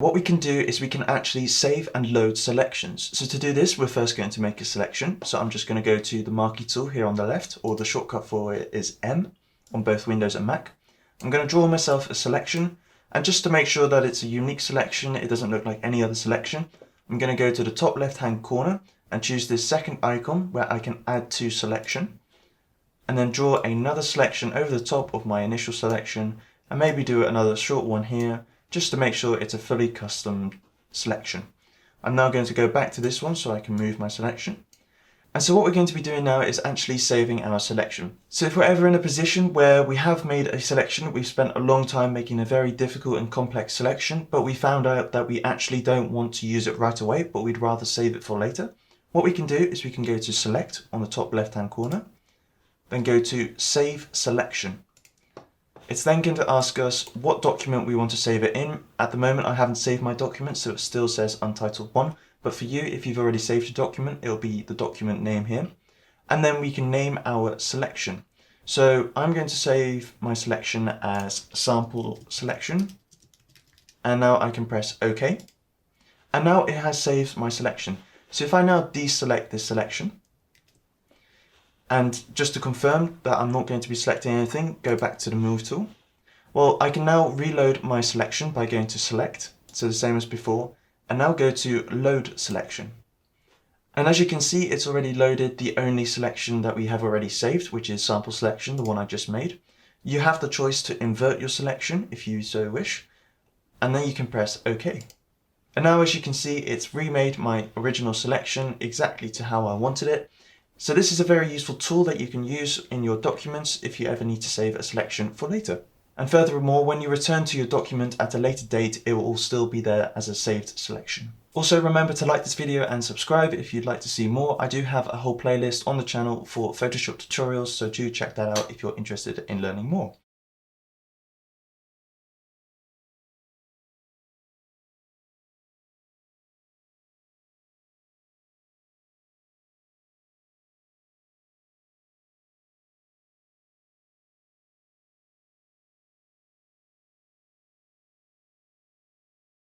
what we can do is we can actually save and load selections. So to do this, we're first going to make a selection. So I'm just going to go to the Marquee Tool here on the left, or the shortcut for it is M on both Windows and Mac. I'm going to draw myself a selection, and just to make sure that it's a unique selection, it doesn't look like any other selection, I'm going to go to the top left hand corner and choose this second icon where I can add to selection, and then draw another selection over the top of my initial selection, and maybe do another short one here, just to make sure it's a fully custom selection. I'm now going to go back to this one so I can move my selection. And so what we're going to be doing now is actually saving our selection. So if we're ever in a position where we have made a selection, we've spent a long time making a very difficult and complex selection, but we found out that we actually don't want to use it right away, but we'd rather save it for later. What we can do is we can go to Select on the top left hand corner, then go to Save Selection. It's then going to ask us what document we want to save it in. At the moment I haven't saved my document, so it still says Untitled 1. But for you, if you've already saved your document, it'll be the document name here. And then we can name our selection. So I'm going to save my selection as Sample Selection. And now I can press OK. And now it has saved my selection. So if I now deselect this selection, and just to confirm that I'm not going to be selecting anything, go back to the Move tool. Well, I can now reload my selection by going to Select, so the same as before, and now go to Load Selection. And as you can see, it's already loaded the only selection that we have already saved, which is Sample Selection, the one I just made. You have the choice to invert your selection if you so wish, and then you can press OK. And now as you can see, it's remade my original selection exactly to how I wanted it. So this is a very useful tool that you can use in your documents if you ever need to save a selection for later. And furthermore, when you return to your document at a later date, it will all still be there as a saved selection. Also remember to like this video and subscribe if you'd like to see more. I do have a whole playlist on the channel for Photoshop tutorials, so do check that out if you're interested in learning more.